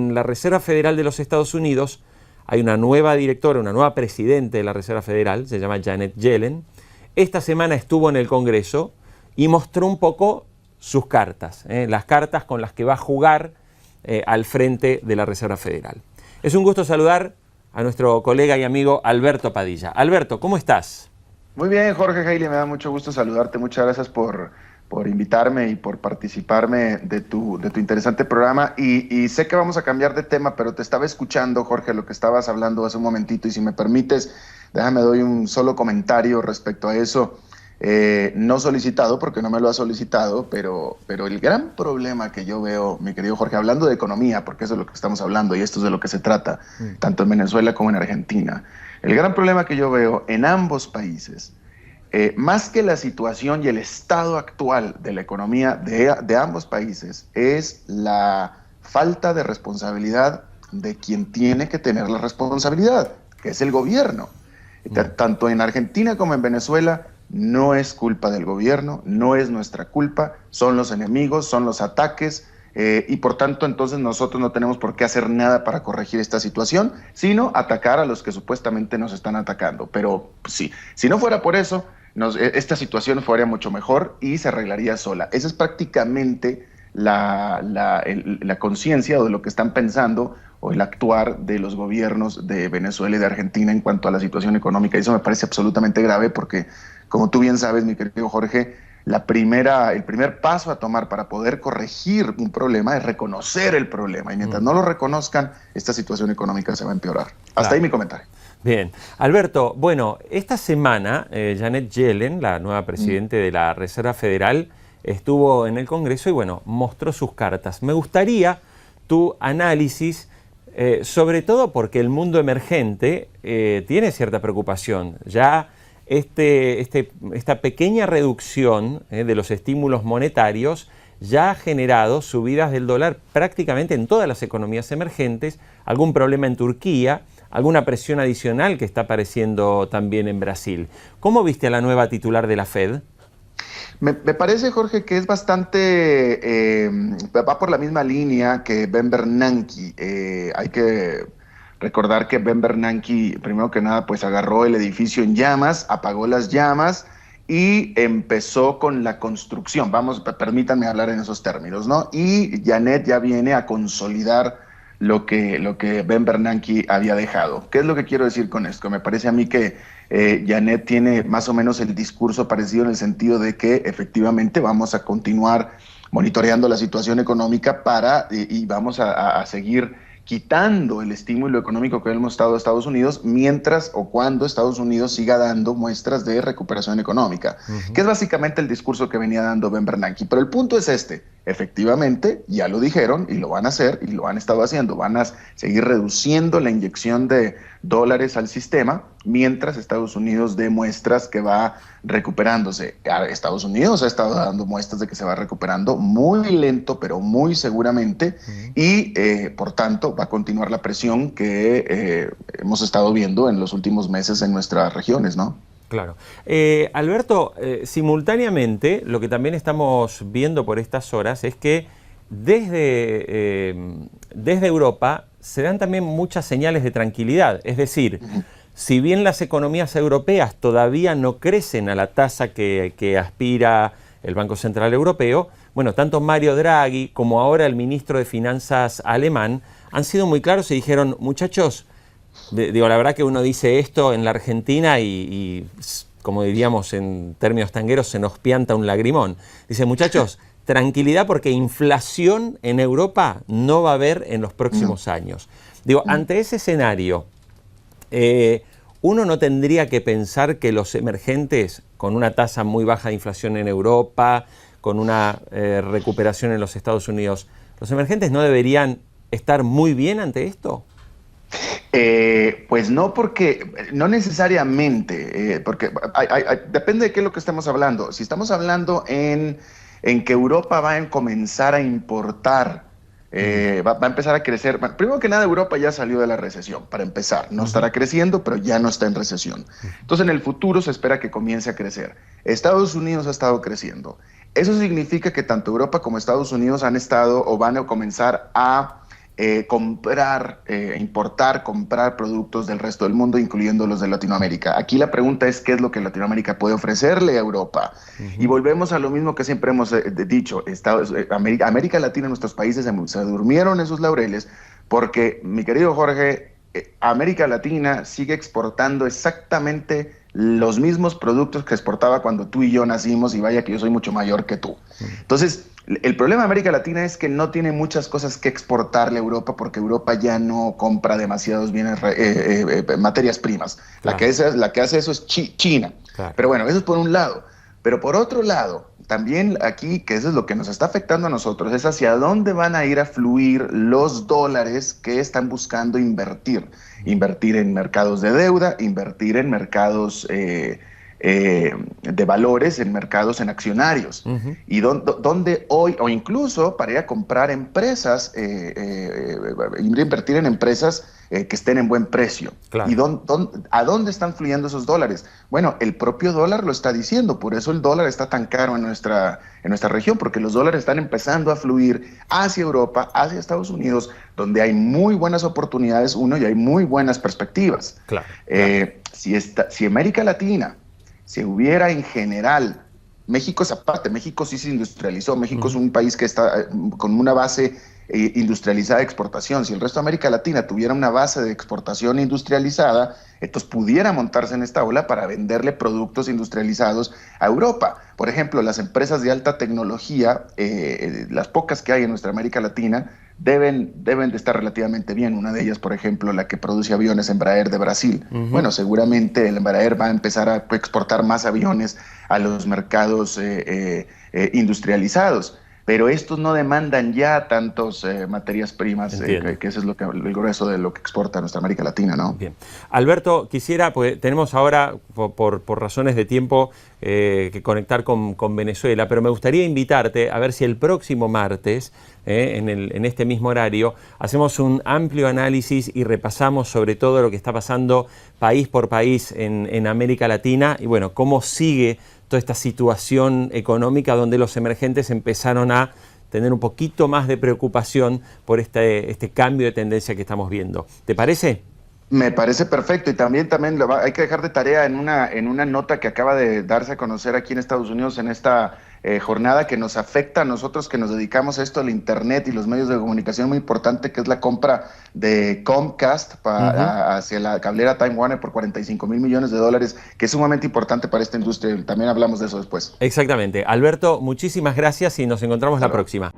En la Reserva Federal de los Estados Unidos hay una nueva directora, una nueva presidenta de la Reserva Federal, se llama Janet Yellen. Esta semana estuvo en el Congreso y mostró un poco sus cartas, las cartas con las que va a jugar al frente de la Reserva Federal. Es un gusto saludar a nuestro colega y amigo Alberto Padilla. Alberto, ¿cómo estás? Muy bien, Jorge Hailey, me da mucho gusto saludarte. Muchas gracias por invitarme y por participarme de tu interesante programa. Y sé que vamos a cambiar de tema, pero te estaba escuchando, Jorge, lo que estabas hablando hace un momentito, y si me permites, déjame doy un solo comentario respecto a eso. No solicitado, porque no me lo ha solicitado, pero el gran problema que yo veo, mi querido Jorge, hablando de economía, porque eso es de lo que estamos hablando y esto es de lo que se trata, tanto en Venezuela como en Argentina, el gran problema que yo veo en ambos países, más que la situación y el estado actual de la economía de ambos países, es la falta de responsabilidad de quien tiene que tener la responsabilidad, que es el gobierno. Tanto en Argentina como en Venezuela, no es culpa del gobierno, no es nuestra culpa, son los enemigos, son los ataques, y por tanto entonces nosotros no tenemos por qué hacer nada para corregir esta situación, sino atacar a los que supuestamente nos están atacando. Pero sí, si no fuera por eso, esta situación fuera mucho mejor y se arreglaría sola. Esa es prácticamente la conciencia o de lo que están pensando o el actuar de los gobiernos de Venezuela y de Argentina en cuanto a la situación económica. Y eso me parece absolutamente grave porque, como tú bien sabes, mi querido Jorge, el primer paso a tomar para poder corregir un problema es reconocer el problema. Y mientras no lo reconozcan, esta situación económica se va a empeorar. Hasta ahí mi comentario. Bien. Alberto, bueno, esta semana Janet Yellen, la nueva presidenta de la Reserva Federal, estuvo en el Congreso y, bueno, mostró sus cartas. Me gustaría tu análisis, sobre todo porque el mundo emergente tiene cierta preocupación. Ya esta pequeña reducción de los estímulos monetarios ya ha generado subidas del dólar prácticamente en todas las economías emergentes, algún problema en Turquía, alguna presión adicional que está apareciendo también en Brasil. ¿Cómo viste a la nueva titular de la Fed? Me parece, Jorge, que es bastante, va por la misma línea que Ben Bernanke. Hay que recordar que Ben Bernanke, primero que nada, pues agarró el edificio en llamas, apagó las llamas y empezó con la construcción. Permítanme hablar en esos términos, ¿no? Y Janet ya viene a consolidar lo que Ben Bernanke había dejado. ¿Qué es lo que quiero decir con esto? Me parece a mí que Janet tiene más o menos el discurso parecido en el sentido de que efectivamente vamos a continuar monitoreando la situación económica y vamos a seguir quitando el estímulo económico que hemos estado a Estados Unidos mientras o cuando Estados Unidos siga dando muestras de recuperación económica, que es básicamente el discurso que venía dando Ben Bernanke. Pero el punto es efectivamente, ya lo dijeron y lo van a hacer y lo han estado haciendo, van a seguir reduciendo la inyección de dólares al sistema mientras Estados Unidos dé muestras que va recuperándose. Estados Unidos ha estado dando muestras de que se va recuperando muy lento, pero muy seguramente, y por tanto va a continuar la presión que hemos estado viendo en los últimos meses en nuestras regiones, ¿no? Claro. Alberto, simultáneamente, lo que también estamos viendo por estas horas es que desde Europa se dan también muchas señales de tranquilidad. Es decir, si bien las economías europeas todavía no crecen a la tasa que aspira el Banco Central Europeo, bueno, tanto Mario Draghi como ahora el ministro de Finanzas alemán han sido muy claros y dijeron, muchachos, la verdad que uno dice esto en la Argentina y como diríamos en términos tangueros, se nos pianta un lagrimón. Dice, muchachos, tranquilidad porque inflación en Europa no va a haber en los próximos años. Ante ese escenario, uno no tendría que pensar que los emergentes, con una tasa muy baja de inflación en Europa, con una recuperación en los Estados Unidos, ¿los emergentes no deberían estar muy bien ante esto? Pues no, porque no necesariamente, porque depende de qué es lo que estamos hablando. Si estamos hablando en que Europa va a comenzar a importar, va a empezar a crecer. Primero que nada, Europa ya salió de la recesión, para empezar. No estará creciendo, pero ya no está en recesión. Entonces, en el futuro se espera que comience a crecer. Estados Unidos ha estado creciendo. Eso significa que tanto Europa como Estados Unidos han estado o van a comenzar a importar, comprar productos del resto del mundo, incluyendo los de Latinoamérica. Aquí la pregunta es qué es lo que Latinoamérica puede ofrecerle a Europa. Y volvemos a lo mismo que siempre hemos dicho, América Latina, nuestros países se durmieron en sus laureles porque, mi querido Jorge, América Latina sigue exportando exactamente los mismos productos que exportaba cuando tú y yo nacimos, y vaya que yo soy mucho mayor que tú. Entonces, el problema de América Latina es que no tiene muchas cosas que exportarle a Europa porque Europa ya no compra demasiados bienes, materias primas. Claro. La que hace eso es China. Claro. Pero bueno, eso es por un lado. Pero por otro lado, también aquí, que eso es lo que nos está afectando a nosotros, es hacia dónde van a ir a fluir los dólares que están buscando invertir. Invertir en mercados de deuda, invertir en mercados de valores, en mercados en accionarios. Y donde hoy, o incluso para ir a comprar empresas, invertir en empresas que estén en buen precio. Claro. ¿Y a dónde están fluyendo esos dólares? Bueno, el propio dólar lo está diciendo, por eso el dólar está tan caro en nuestra región, porque los dólares están empezando a fluir hacia Europa, hacia Estados Unidos, donde hay muy buenas oportunidades, y hay muy buenas perspectivas. Claro. Si América Latina se hubiera en general, México es aparte, México sí se industrializó, México es un país que está con una base industrializada de exportación. Si el resto de América Latina tuviera una base de exportación industrializada, entonces pudiera montarse en esta ola para venderle productos industrializados a Europa. Por ejemplo, las empresas de alta tecnología, las pocas que hay en nuestra América Latina, deben de estar relativamente bien. Una de ellas, por ejemplo, la que produce aviones, Embraer de Brasil. Bueno, seguramente el Embraer va a empezar a exportar más aviones a los mercados industrializados. Pero estos no demandan ya tantos materias primas, que eso es el grueso de lo que exporta nuestra América Latina, ¿no? Bien. Alberto, quisiera, pues tenemos ahora, por razones de tiempo, que conectar con Venezuela, pero me gustaría invitarte a ver si el próximo martes, en este mismo horario, hacemos un amplio análisis y repasamos sobre todo lo que está pasando país por país en América Latina y, bueno, cómo sigue toda esta situación económica donde los emergentes empezaron a tener un poquito más de preocupación por este cambio de tendencia que estamos viendo. ¿Te parece? Me parece perfecto, y también hay que dejar de tarea en una nota que acaba de darse a conocer aquí en Estados Unidos en esta jornada, que nos afecta a nosotros que nos dedicamos a esto, al internet y los medios de comunicación, muy importante, que es la compra de Comcast hacia la cablera Time Warner por $45 mil millones, que es sumamente importante para esta industria. También hablamos de eso después. Exactamente. Alberto, muchísimas gracias y nos encontramos la próxima.